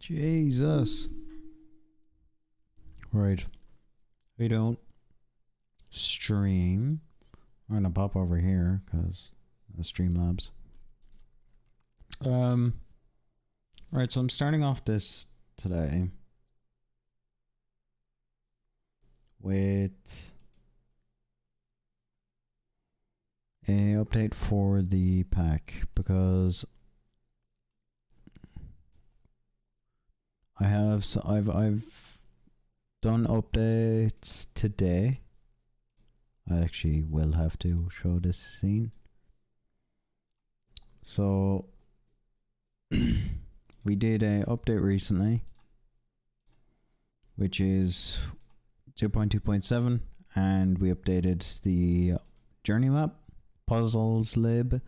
Jesus. Right. We don't stream. I'm gonna pop over here because the Streamlabs. Right, so I'm starting off this today with a update for the pack because I've done updates today. I actually will have to show this scene. So we did a update recently, which is 2.2.7, and we updated the journey map, puzzles lib,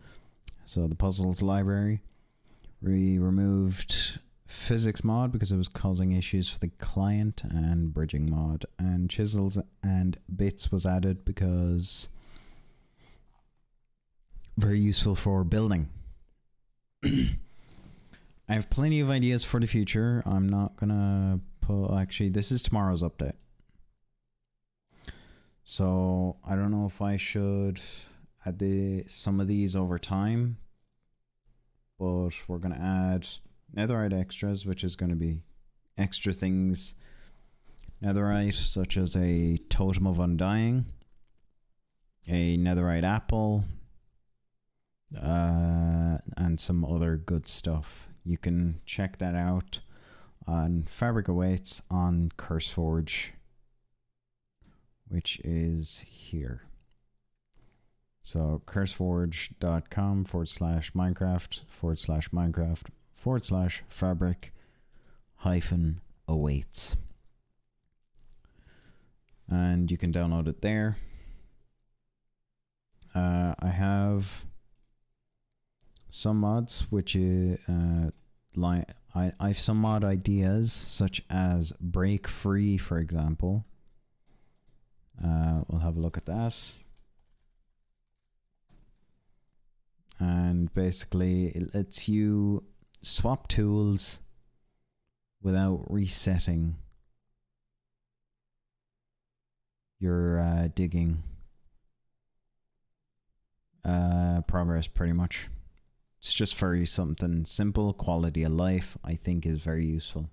so the puzzles library. We removed physics mod because it was causing issues for the client, and bridging mod, and chisels and bits was added because very useful for building. I have plenty of ideas for the future. I'm not gonna put, actually this is tomorrow's update, so I don't know if I should add some of these over time, but we're gonna add netherite extras, which is going to be extra things. Netherite, such as a totem of undying, a netherite apple, and some other good stuff. You can check that out on Fabric Awaits on CurseForge, which is here. So curseforge.com/Minecraft/fabric-awaits. And you can download it there. I have some mods which I have some mod ideas, such as break free, for example. We'll have a look at that. And basically it lets you swap tools without resetting your digging progress, pretty much. It's just very something simple. Quality of life, I think, is very useful.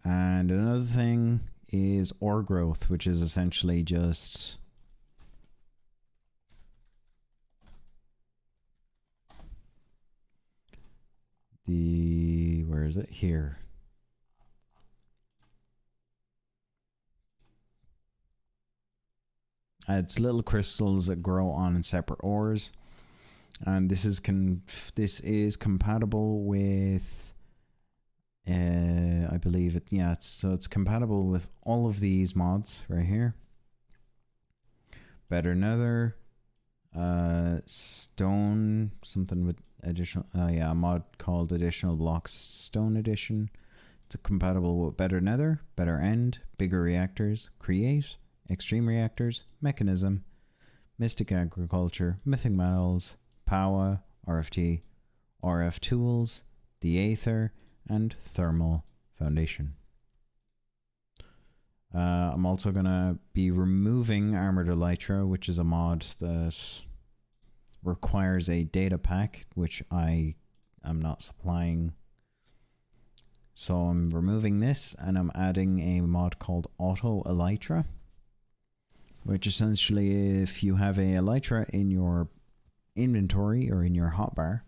And another thing is ore growth, which is essentially just where is it? Here. It's little crystals that grow on separate ores, and this is compatible with I believe it, yeah, it's compatible with all of these mods right here. Better Nether, stone, something with additional, yeah, a mod called Additional Blocks Stone Edition. It's compatible with Better Nether, Better End, Bigger Reactors, Create, Extreme Reactors, Mechanism, Mystic Agriculture, Mythic Metals, Power, RFT, RF Tools, The Aether, and Thermal Foundation. I'm also gonna be removing Armored Elytra, which is a mod that requires a data pack, which I am not supplying. So I'm removing this, and I'm adding a mod called Auto Elytra, which essentially, if you have a Elytra in your inventory or in your hotbar,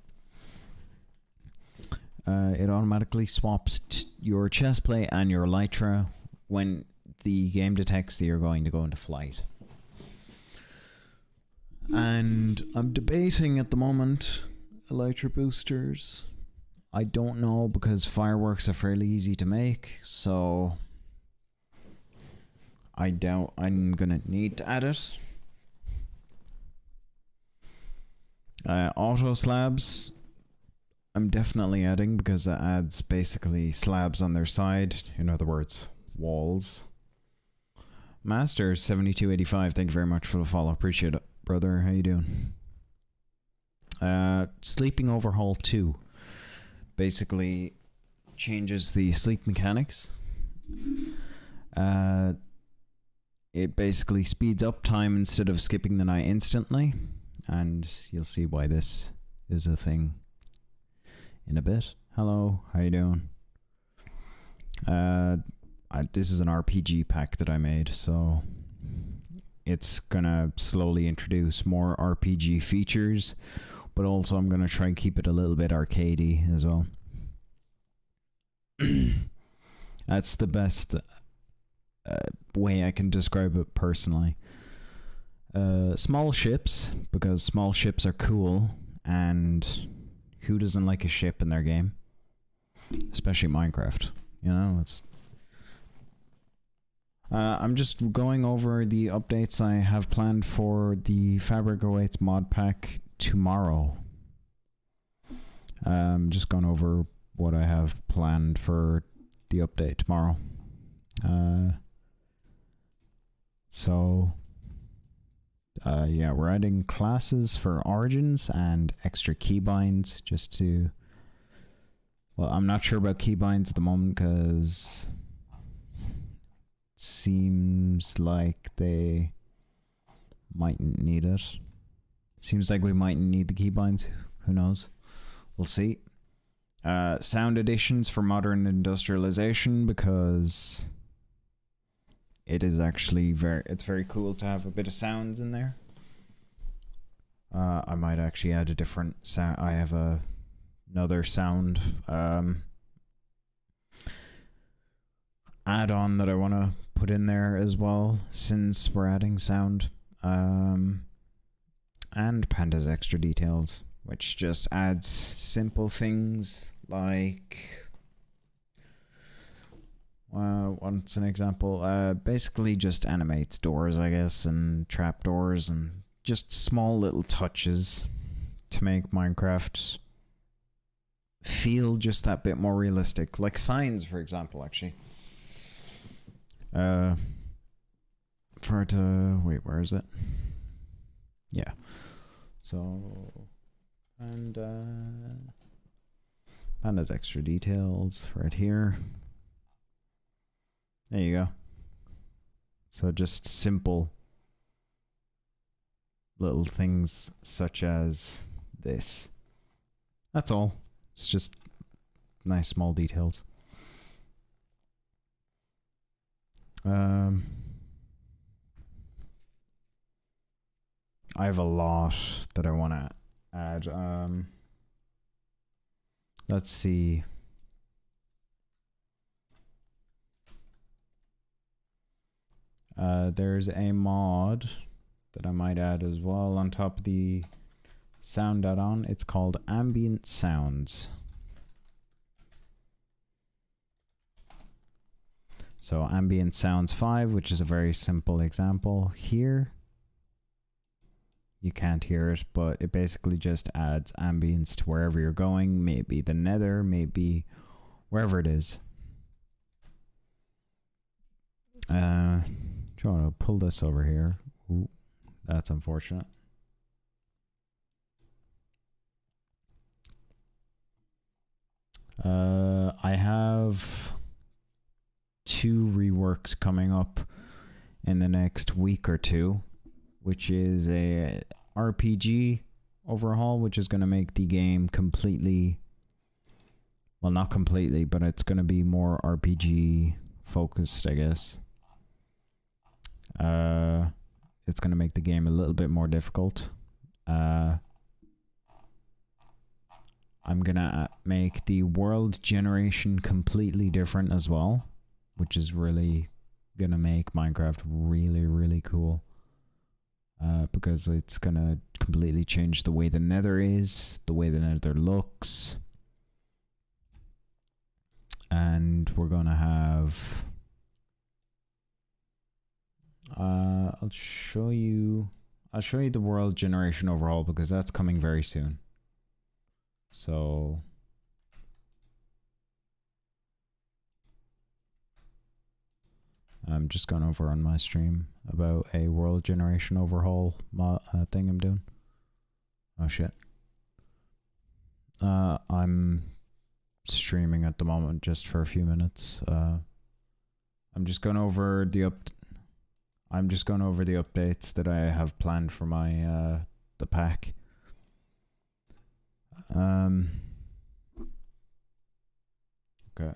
it automatically swaps your chestplate and your Elytra when the game detects that you're going to go into flight. And I'm debating at the moment Elytra boosters. I don't know, because fireworks are fairly easy to make, so I doubt I'm gonna need to add it. Auto slabs, I'm definitely adding, because that adds basically slabs on their side, in other words, walls. Master 7285, thank you very much for the follow, appreciate it, brother. How you doing? Sleeping Overhaul 2. Basically, changes the sleep mechanics. It basically speeds up time instead of skipping the night instantly, and you'll see why this is a thing in a bit. Hello, how you doing? This is an RPG pack that I made, so it's gonna slowly introduce more RPG features, but also I'm gonna try and keep it a little bit arcadey as well. That's the best way I can describe it personally. Small ships, because small ships are cool, and who doesn't like a ship in their game? Especially Minecraft, you know, it's... I'm just going over the updates I have planned for the Fabric Awaits mod pack tomorrow. Just going over what I have planned for the update tomorrow. Yeah, we're adding classes for Origins and extra keybinds just to... Well, I'm not sure about keybinds at the moment because... Seems like they mightn't need it. Seems like we mightn't need the keybinds. Who knows? We'll see. Sound additions for modern industrialization, because it is actually very cool to have a bit of sounds in there. I might actually add a different sound. I have another sound add-on that I want to put in there as well, since we're adding sound. And Panda's extra details, which just adds simple things like... what's an example? Basically just animates doors, I guess, and trapdoors, and just small little touches to make Minecraft feel just that bit more realistic. Like signs, for example, actually. For it to... Wait, where is it? Yeah. So... And, Panda's extra details right here. There you go. So just simple little things such as this. That's all. It's just nice small details. I have a lot that I want to add. Let's see. There's a mod that I might add as well on top of the sound add-on. It's called Ambient Sounds. So Ambient Sounds 5, which is a very simple example here. You can't hear it, but it basically just adds ambience to wherever you're going. Maybe the nether, maybe wherever it is. Do you want to pull this over here? Ooh, that's unfortunate. I have 2 reworks coming up in the next week or two, which is a RPG overhaul, which is going to make the game completely, well, not completely, but it's going to be more RPG focused, I guess. It's going to make the game a little bit more difficult. I'm going to make the world generation completely different as well, which is really going to make Minecraft really, really cool. Because it's going to completely change the way the nether is, the way the nether looks. And we're going to have... I'll show you the world generation overhaul, because that's coming very soon. So... I'm just going over on my stream about a world generation overhaul thing I'm doing. Oh shit. I'm streaming at the moment just for a few minutes. I'm just going over the updates that I have planned for my the pack. Okay.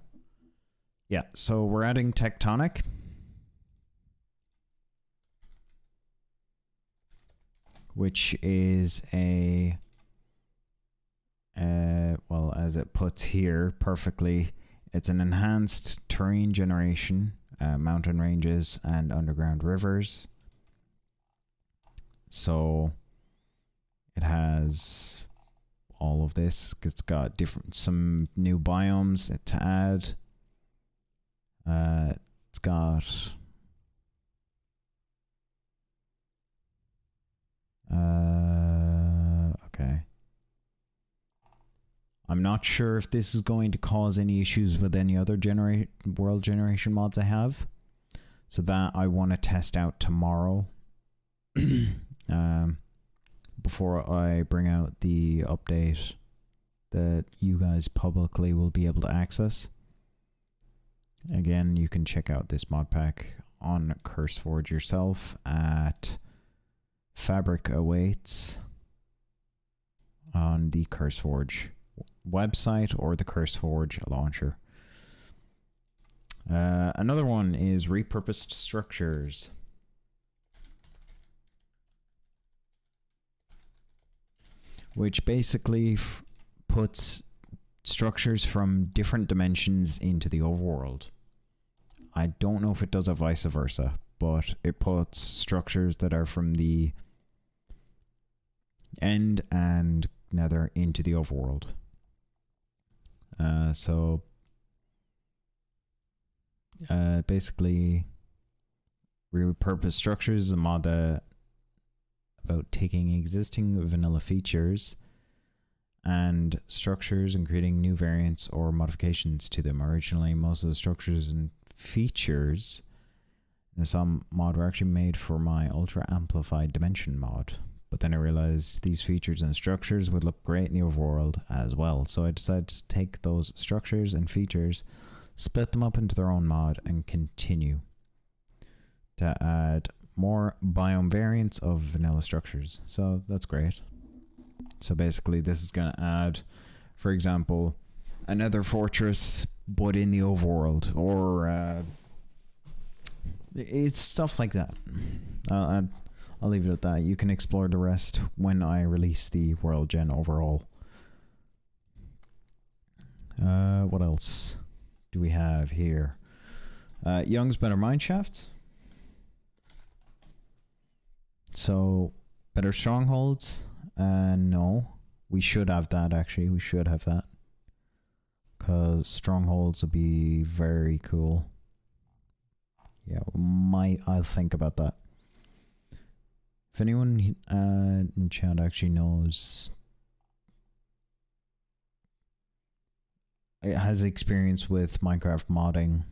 Yeah, so we're adding Tectonic. Which is a well, as it puts here perfectly, it's an enhanced terrain generation, mountain ranges and underground rivers. So it has all of this. It's got some new biomes to add. It's got okay. I'm not sure if this is going to cause any issues with any other world generation mods I have. So that I want to test out tomorrow. Before I bring out the update that you guys publicly will be able to access. Again, you can check out this mod pack on CurseForge yourself at Fabric Awaits on the CurseForge website or the CurseForge launcher. Another one is repurposed structures. Which basically puts structures from different dimensions into the overworld. I don't know if it does a vice versa, but it puts structures that are from the End and Nether into the overworld. So basically, repurposed structures is a mod that about taking existing vanilla features and structures and creating new variants or modifications to them. Originally, most of the structures and features in some mod were actually made for my Ultra Amplified Dimension mod. But then I realized these features and structures would look great in the overworld as well. So I decided to take those structures and features, split them up into their own mod, and continue to add more biome variants of vanilla structures. So that's great. So basically this is going to add, for example, another fortress but in the overworld, or it's stuff like that. I'll leave it at that. You can explore the rest when I release the World Gen overall. What else do we have here? Young's Better Mineshaft. So, better strongholds? No. We should have that, actually. We should have that. Because strongholds would be very cool. Yeah, I'll think about that. If anyone in chat actually knows, it has experience with Minecraft modding,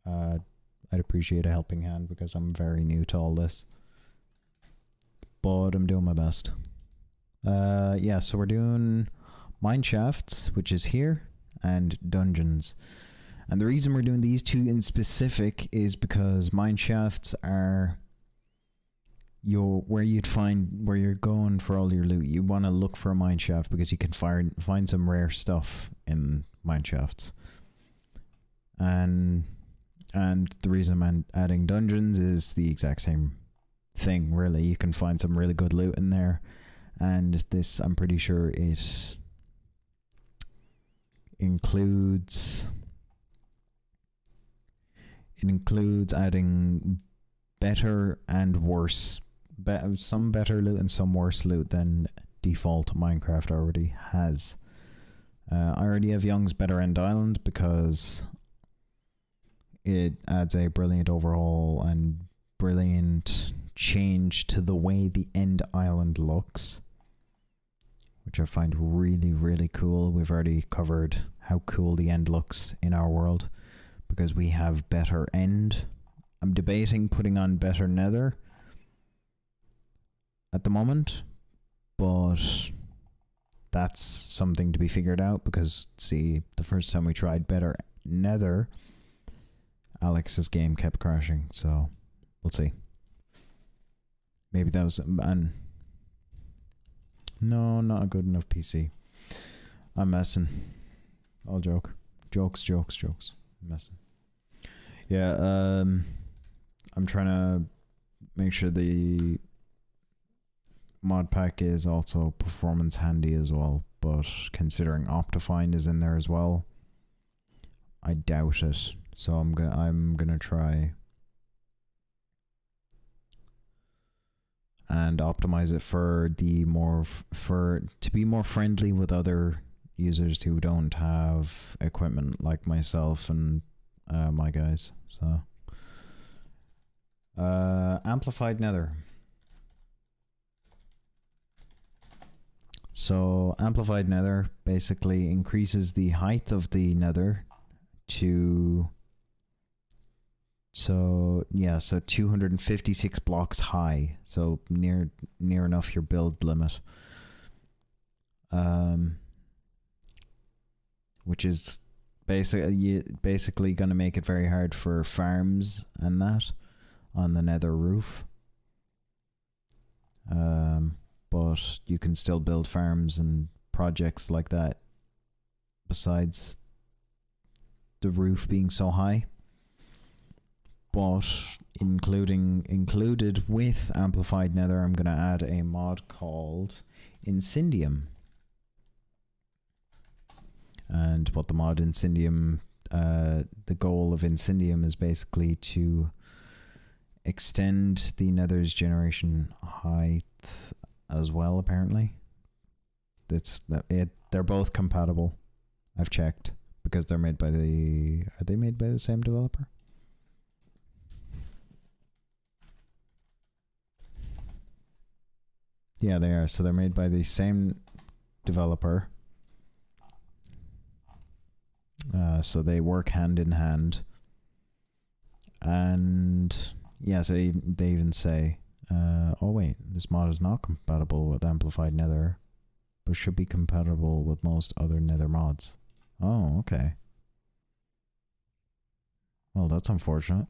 I'd appreciate a helping hand because I'm very new to all this. But I'm doing my best. Yeah, so we're doing Mineshafts, which is here, and dungeons. And the reason we're doing these two in specific is because Mineshafts are where you're going for all your loot. You want to look for a mineshaft because you can find some rare stuff in mineshafts. And the reason I'm adding dungeons is the exact same thing, really. You can find some really good loot in there, and this, I'm pretty sure it includes adding better and worse, some better loot and some worse loot than default Minecraft already has. I already have Young's Better End Island because it adds a brilliant overhaul and brilliant change to the way the End Island looks, which I find really, really cool. We've already covered how cool the End looks in our world because we have Better End. I'm debating putting on Better Nether at the moment, but that's something to be figured out, because see, the first time we tried better nether, Alex's game kept crashing, so we'll see. Maybe that was no, not a good enough PC. I'm messing. All joke. Jokes. I'm messing. Yeah, I'm trying to make sure the mod pack is also performance handy as well, but considering Optifine is in there as well, I doubt it. So I'm gonna try and optimize it for the to be more friendly with other users who don't have equipment like myself and my guys. So amplified nether. So amplified nether basically increases the height of the nether to 256 blocks high, so near enough your build limit, which is basically going to make it very hard for farms and that on the nether roof, but you can still build farms and projects like that besides the roof being so high. But included with amplified nether, I'm going to add a mod called Incendium. And what the mod Incendium, the goal of Incendium is basically to extend the nether's generation height as well, apparently. They're both compatible. I've checked, because they're made by are they made by the same developer? Yeah, they are. So they're made by the same developer. So they work hand in hand. And yeah, so they even say, oh wait, this mod is not compatible with amplified nether, but should be compatible with most other nether mods. Oh, okay. Well, that's unfortunate.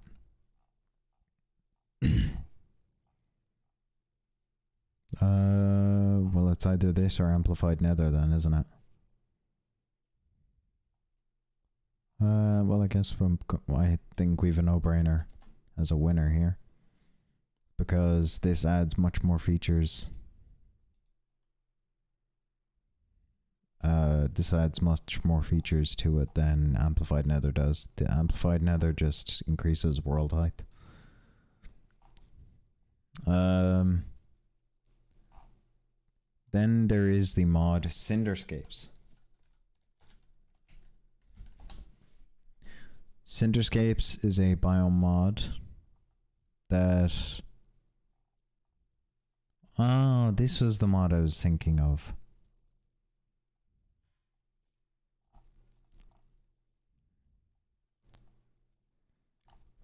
Well, it's either this or amplified nether then, isn't it? Well, I guess I think we've a no-brainer as a winner here, because this adds much more features. This adds much more features to it than amplified nether does. The amplified nether just increases world height. Then there is the mod Cinderscapes. Cinderscapes is a biome mod that... Oh, this was the mod I was thinking of.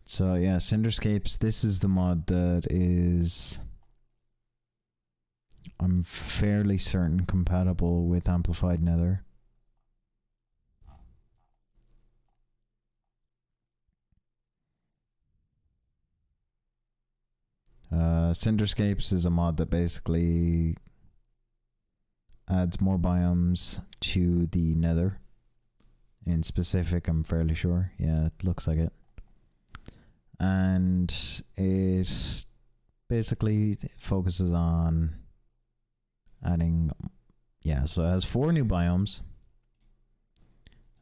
So yeah, Cinderscapes, this is the mod that is... I'm fairly certain compatible with amplified nether. Cinderscapes is a mod that basically adds more biomes to the nether. In specific, I'm fairly sure. Yeah, it looks like it. And it basically focuses on adding, yeah, so it has 4 new biomes,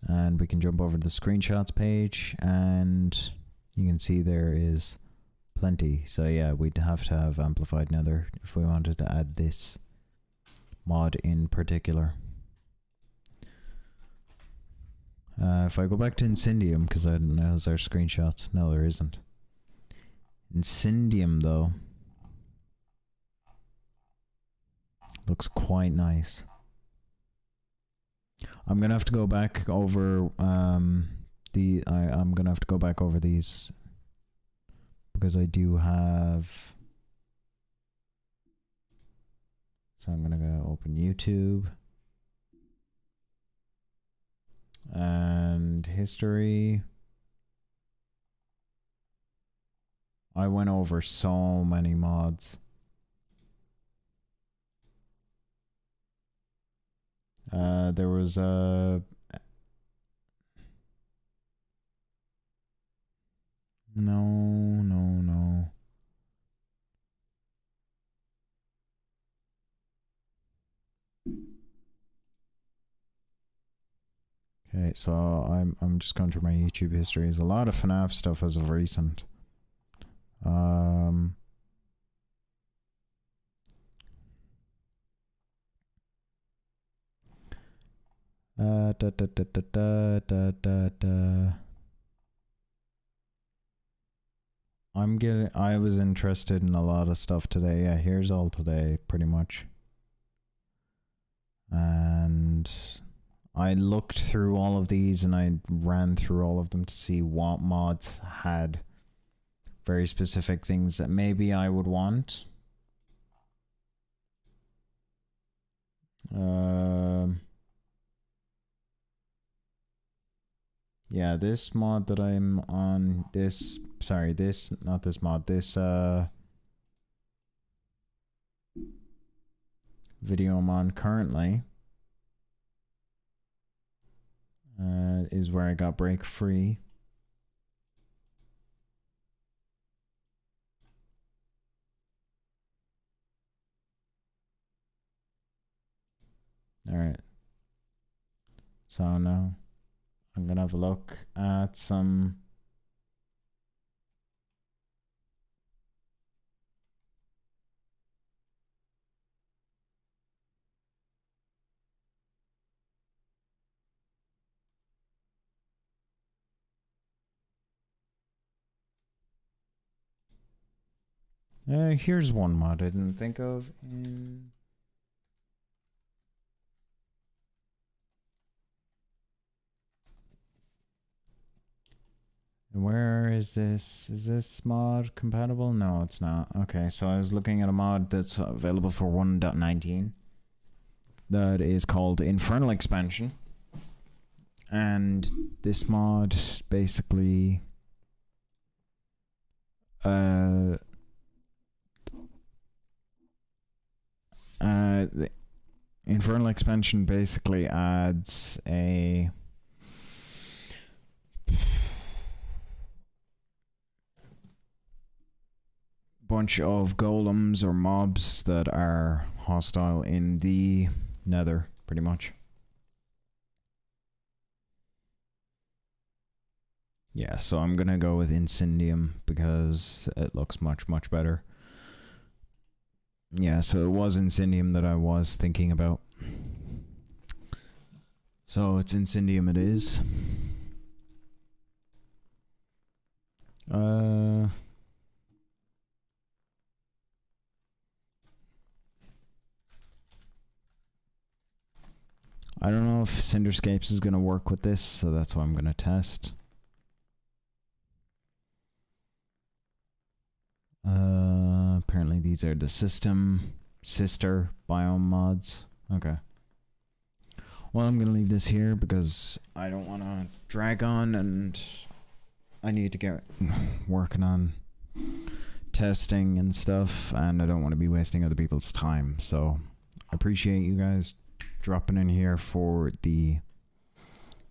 and we can jump over to the screenshots page and you can see there is plenty. So yeah, we'd have to have amplified nether if we wanted to add this mod in particular. If I go back to Incendium, because I don't know those are screenshots. No, there isn't. Incendium though looks quite nice. I'm gonna have to go back over I'm gonna have to go back over these, because I do have, so I'm gonna go open YouTube. And history. I went over so many mods. There was a... No. Okay, so I'm just going through my YouTube history. There's a lot of FNAF stuff as of recent. I was interested in a lot of stuff today. Yeah, here's all today, pretty much. And I looked through all of these and I ran through all of them to see what mods had very specific things that maybe I would want. Yeah, this mod that I'm on, not this mod, this video I'm on currently is where I got break free. Alright. So now I'm gonna have a look at some here's one mod I didn't think of. Where is this? Is this mod compatible? No, it's not. Okay, so I was looking at a mod that's available for 1.19 that is called Infernal Expansion. And this mod basically the Infernal Expansion basically adds a bunch of golems or mobs that are hostile in the Nether, pretty much. Yeah, so I'm gonna go with Incendium because it looks much better. Yeah, so it was Incendium that I was thinking about. So it's Incendium it is. I don't know if Cinderscapes is gonna work with this, so that's why I'm gonna test. Apparently these are the sister biome mods. Okay. Well, I'm gonna leave this here because I don't want to drag on and I need to get working on testing and stuff, and I don't want to be wasting other people's time. So I appreciate you guys dropping in here for the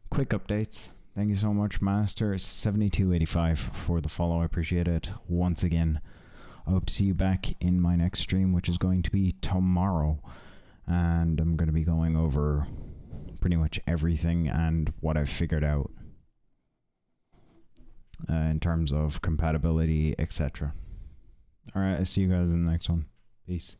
quick updates. Thank you so much, Master7285, for the follow. I appreciate it once again. I hope to see you back in my next stream, which is going to be tomorrow. And I'm going to be going over pretty much everything and what I've figured out in terms of compatibility, etc. Alright, I'll see you guys in the next one. Peace.